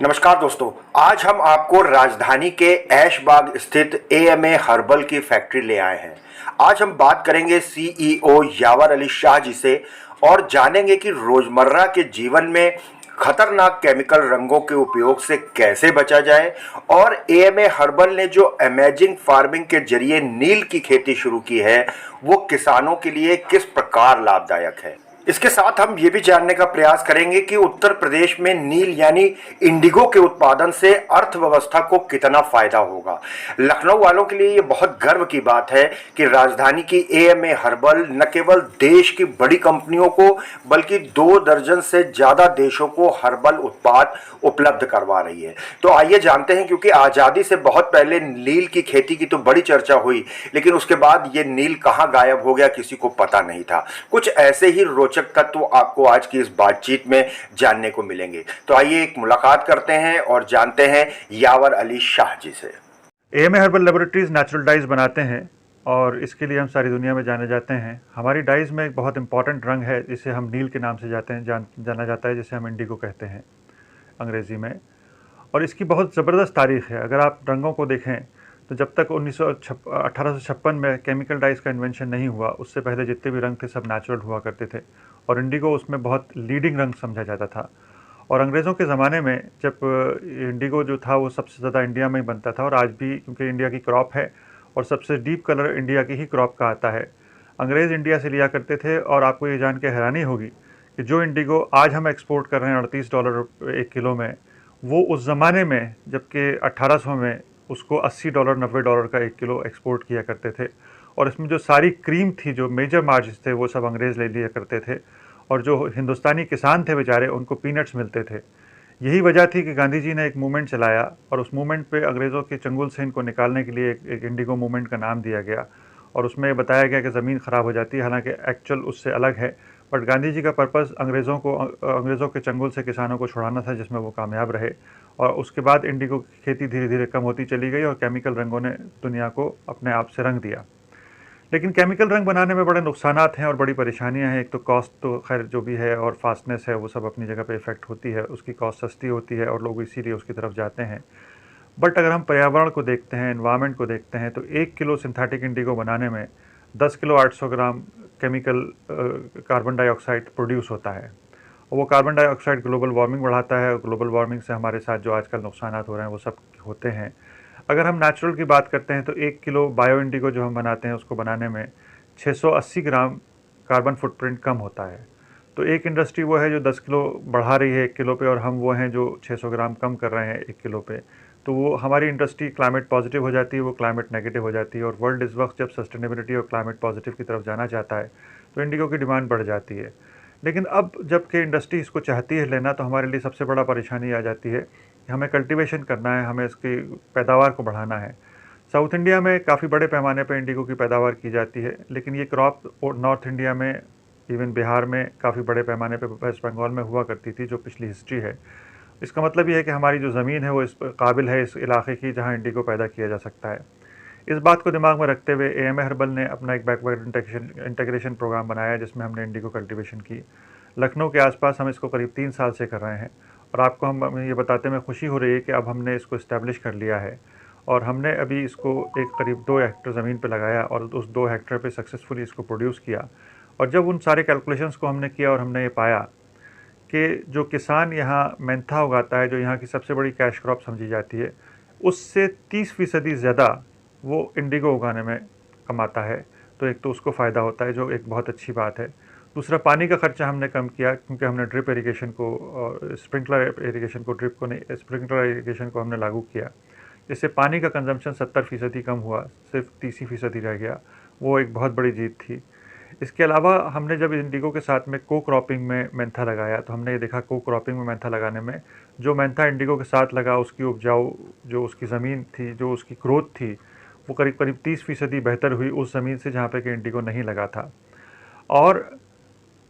नमस्कार दोस्तों, आज हम आपको राजधानी के ऐशबाग स्थित एएमए हर्बल की फैक्ट्री ले आए हैं। आज हम बात करेंगे सीईओ यावर अली शाह जी से और जानेंगे कि रोजमर्रा के जीवन में खतरनाक केमिकल रंगों के उपयोग से कैसे बचा जाए और एएमए हर्बल ने जो अमेजिंग फार्मिंग के जरिए नील की खेती शुरू की है वो किसानों के लिए किस प्रकार लाभदायक है। इसके साथ हम ये भी जानने का प्रयास करेंगे कि उत्तर प्रदेश में नील यानी इंडिगो के उत्पादन से अर्थव्यवस्था को कितना फायदा होगा। लखनऊ वालों के लिए ये बहुत गर्व की बात है कि राजधानी की एएमए हर्बल न केवल देश की बड़ी कंपनियों को बल्कि 2 दर्जन से ज्यादा देशों को हर्बल उत्पाद उपलब्ध करवा रही है। तो आइए जानते हैं, क्योंकि आज़ादी से बहुत पहले नील की खेती की तो बड़ी चर्चा हुई, लेकिन उसके बाद ये नील कहाँ गायब हो गया किसी को पता नहीं था। कुछ ऐसे ही रोचक तत्व आपको आज की इस बातचीत में जानने को मिलेंगे। तो आइए एक मुलाकात करते हैं और जानते हैं यावर अली शाह जी से। AMA herbal laboratories natural dyes बनाते हैं और इसके लिए हम सारी दुनिया में जाने जाते हैं। हमारी डाइज में एक बहुत इंपॉर्टेंट रंग है जिसे हम नील के नाम से जाना जाता है, जिसे हम इंडिगो कहते हैं अंग्रेज़ी में। और इसकी बहुत ज़बरदस्त तारीख़ है। अगर आप रंगों को देखें तो जब तक 1856 में केमिकल डाइज का इन्वेंशन नहीं हुआ, उससे पहले जितने भी रंग थे सब नेचुरल हुआ करते थे और इंडिगो उसमें बहुत लीडिंग रंग समझा जाता था। और अंग्रेज़ों के ज़माने में जब इंडिगो जो था वो सबसे ज़्यादा इंडिया में ही बनता था, और आज भी क्योंकि इंडिया की क्रॉप है और सबसे डीप कलर इंडिया की ही क्रॉप का आता है, अंग्रेज़ इंडिया से लिया करते थे। और आपको ये जान के हैरानी होगी कि जो इंडिगो आज हम एक्सपोर्ट कर रहे हैं $38 1 किलो में, वो उस ज़माने में जबकि 1800 में उसको $80 $90 का 1 किलो एक्सपोर्ट किया करते थे। और इसमें जो सारी क्रीम थी, जो मेजर मार्जिन थे, वो सब अंग्रेज़ ले लिया करते थे और जो हिंदुस्तानी किसान थे बेचारे, उनको पीनट्स मिलते थे। यही वजह थी कि गांधी जी ने एक मूवमेंट चलाया और उस मूवमेंट पे अंग्रेज़ों के चंगुल से इनको निकालने के लिए एक इंडिगो मूवमेंट का नाम दिया गया। और उसमें बताया गया कि ज़मीन ख़राब हो जाती है, हालांकि एक्चुअल उससे अलग है। बट गांधी जी का पर्पज़ अंग्रेज़ों के चंगुल से किसानों को छुड़ाना था, जिसमें वो कामयाब रहे। और उसके बाद इंडिगो की खेती धीरे धीरे कम होती चली गई और केमिकल रंगों ने दुनिया को अपने आप से रंग दिया। लेकिन केमिकल रंग बनाने में बड़े नुकसानात हैं और बड़ी परेशानियां हैं। एक तो कॉस्ट तो खैर जो भी है, और फास्टनेस है, वो सब अपनी जगह पे इफेक्ट होती है। उसकी कॉस्ट सस्ती होती है और लोग इसीलिए उसकी तरफ जाते हैं। बट अगर हम पर्यावरण को देखते हैं, एनवायरनमेंट को देखते हैं, तो 1 किलो सिंथेटिक इंडिगो बनाने में 10 किलो 800 ग्राम केमिकल कार्बन डाइऑक्साइड प्रोड्यूस होता है। और वो कार्बन डाइऑक्साइड ग्लोबल वार्मिंग बढ़ाता है और ग्लोबल वार्मिंग से हमारे साथ जो आजकल नुकसानात हो रहे हैं वो सब होते हैं। अगर हम नेचुरल की बात करते हैं तो 1 किलो बायो इंडिगो जो हम बनाते हैं उसको बनाने में 680 ग्राम कार्बन फुटप्रिंट कम होता है। तो एक इंडस्ट्री वो है जो 10 किलो बढ़ा रही है 1 किलो पे, और हम वो हैं जो 600 ग्राम कम कर रहे हैं 1 किलो पे। तो वो हमारी इंडस्ट्री क्लाइमेट पॉजिटिव हो जाती है, वो क्लाइमेट नेगेटिव हो जाती है। और वर्ल्ड इस वक्त जब सस्टेनेबिलिटी और क्लाइमेट पॉजिटिव की तरफ जाना चाहता है तो इंडिगो की डिमांड बढ़ जाती है। लेकिन अब जबकि इंडस्ट्री इसको चाहती है लेना, तो हमारे लिए सबसे बड़ा परेशानी आ जाती है कि हमें कल्टीवेशन करना है, हमें इसकी पैदावार को बढ़ाना है। साउथ इंडिया में काफ़ी बड़े पैमाने पर इंडिगो की पैदावार की जाती है, लेकिन ये क्रॉप नॉर्थ इंडिया में, इवन बिहार में काफ़ी बड़े पैमाने पर, वेस्ट बंगाल में हुआ करती थी, जो पिछली हिस्ट्री है। इसका मतलब ये है कि हमारी जो ज़मीन है वो इस काबिल है इस इलाके की जहाँ इंडिगो पैदा किया जा सकता है। इस बात को दिमाग में रखते हुए एएमए हर्बल ने अपना एक बैकवर्ड इंटीग्रेशन प्रोग्राम बनाया, जिसमें हमने इंडिगो कल्टीवेशन की। लखनऊ के आसपास हम इसको करीब 3 साल से कर रहे हैं और आपको हम ये बताते में खुशी हो रही है कि अब हमने इसको इस्टेब्लिश कर लिया है। और हमने अभी इसको एक करीब 2 हेक्टेयर ज़मीन पे लगाया और उस 2 हेक्टेयर पे सक्सेसफुली इसको प्रोड्यूस किया। और जब उन सारे कैलकुलेशंस को हमने किया और हमने ये पाया कि जो किसान यहाँ मेंथा उगाता है, जो यहाँ की सबसे बड़ी कैश क्रॉप समझी जाती है, उससे 30% ज़्यादा वो इंडिगो उगाने में कमाता है। तो एक तो उसको फ़ायदा होता है, जो एक बहुत अच्छी बात है। दूसरा, पानी का खर्चा हमने कम किया, क्योंकि हमने ड्रिप इरिगेशन को और स्प्रिंकलर इरिगेशन को, ड्रिप को नहीं स्प्रिंकलर इरिगेशन को हमने लागू किया, जिससे पानी का कंजम्पशन 70% ही कम हुआ, सिर्फ 30% ही रह गया। वो एक बहुत बड़ी जीत थी। इसके अलावा हमने जब इंडिगो के साथ में को क्रॉपिंग में मेंथा लगाया, तो हमने ये देखा को क्रॉपिंग में मेंथा लगाने में जो मेंथा इंडिगो के साथ लगा, उसकी उपजाऊ, जो उसकी ज़मीन थी, जो उसकी ग्रोथ थी, वो करीब करीब 30% बेहतर हुई उस ज़मीन से जहाँ पे कि इंडिगो नहीं लगा था। और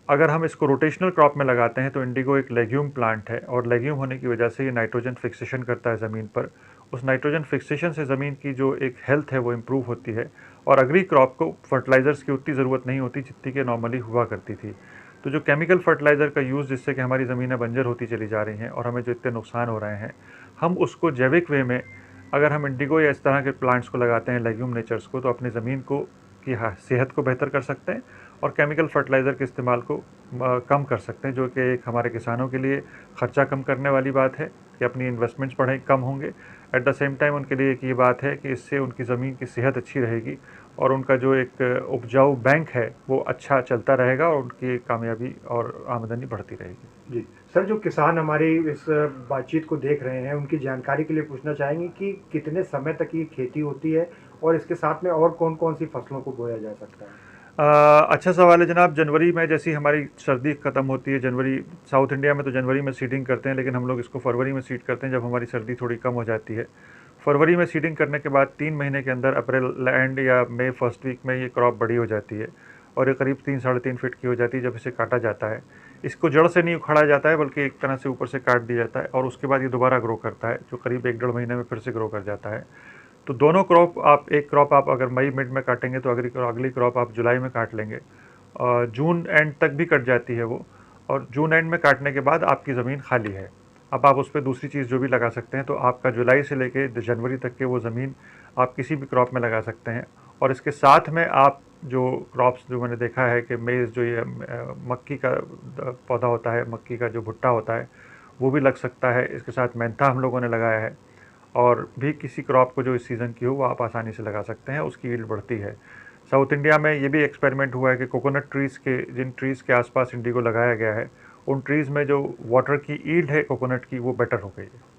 अगर हम इसको रोटेशनल क्रॉप में लगाते हैं तो इंडिगो एक लेग्यूम प्लांट है, और लेग्यूम होने की वजह से ये नाइट्रोजन फिक्सेशन करता है ज़मीन पर। उस नाइट्रोजन फिक्सेशन से ज़मीन की जो एक हेल्थ है वो इम्प्रूव होती है, और अग्री क्रॉप को फर्टिलाइज़र्स की उतनी ज़रूरत नहीं होती जितनी कि नॉर्मली हुआ करती थी। तो जो केमिकल फर्टिलाइज़र का यूज़ जिससे कि हमारी ज़मीनें बंजर होती चली जा रही हैं और हमें जो इतने नुकसान हो रहे हैं, हम उसको जैविक वे में अगर हम इंडिगो या इस तरह के प्लांट्स को लगाते हैं, लेग्यूम नेचर्स को, तो अपनी ज़मीन को की सेहत को बेहतर कर सकते हैं और केमिकल फर्टिलाइज़र के इस्तेमाल को कम कर सकते हैं, जो कि एक हमारे किसानों के लिए ख़र्चा कम करने वाली बात है कि अपनी इन्वेस्टमेंट्स बढ़े कम होंगे। एट द सेम टाइम उनके लिए एक ये बात है कि इससे उनकी ज़मीन की सेहत अच्छी रहेगी और उनका जो एक उपजाऊ बैंक है वो अच्छा चलता रहेगा और उनकी कामयाबी और आमदनी बढ़ती रहेगी। जी सर, जो किसान हमारी इस बातचीत को देख रहे हैं उनकी जानकारी के लिए पूछना चाहेंगे कि कितने समय तक ये खेती होती है और इसके साथ में और कौन कौन सी फसलों को बोया जा सकता है? अच्छा सवाल है जनाब। जनवरी में जैसी हमारी सर्दी ख़त्म होती है, जनवरी, साउथ इंडिया में तो जनवरी में सीडिंग करते हैं, लेकिन हम लोग इसको फरवरी में सीड करते हैं जब हमारी सर्दी थोड़ी कम हो जाती है। फरवरी में सीडिंग करने के बाद 3 महीने के अंदर अप्रैल एंड या मई फर्स्ट वीक में ये क्रॉप बड़ी हो जाती है और ये करीब 3-3.5 फीट की हो जाती है जब इसे काटा जाता है। इसको जड़ से नहीं उखाड़ा जाता है बल्कि एक तरह से ऊपर से काट दिया जाता है और उसके बाद ये दोबारा ग्रो करता है, जो करीब 1-1.5 महीने में फिर से ग्रो कर जाता है। तो दोनों क्रॉप एक क्रॉप आप अगर मई मिड में काटेंगे तो अगली क्रॉप आप जुलाई में काट लेंगे। जून एंड तक भी कट जाती है वो, और जून एंड में काटने के बाद आपकी ज़मीन खाली है। अब आप उस पर दूसरी चीज़ जो भी लगा सकते हैं, तो आपका जुलाई से लेके जनवरी तक के वो ज़मीन आप किसी भी क्रॉप में लगा सकते हैं। और इसके साथ में आप जो क्रॉप्स जो मैंने देखा है कि मेज़, जो ये मक्की का पौधा होता है, मक्की का जो भुट्टा होता है, वो भी लग सकता है। इसके साथ मेंथा हम लोगों ने लगाया है और भी किसी क्रॉप को जो इस सीज़न की हो वो आप आसानी से लगा सकते हैं, उसकी यील्ड बढ़ती है। साउथ इंडिया में ये भी एक्सपेरिमेंट हुआ है कि कोकोनट ट्रीज़ के, जिन ट्रीज़ के आसपास इंडिगो लगाया गया है, उन ट्रीज़ में जो वाटर की यील्ड है कोकोनट की वो बेटर हो गई है।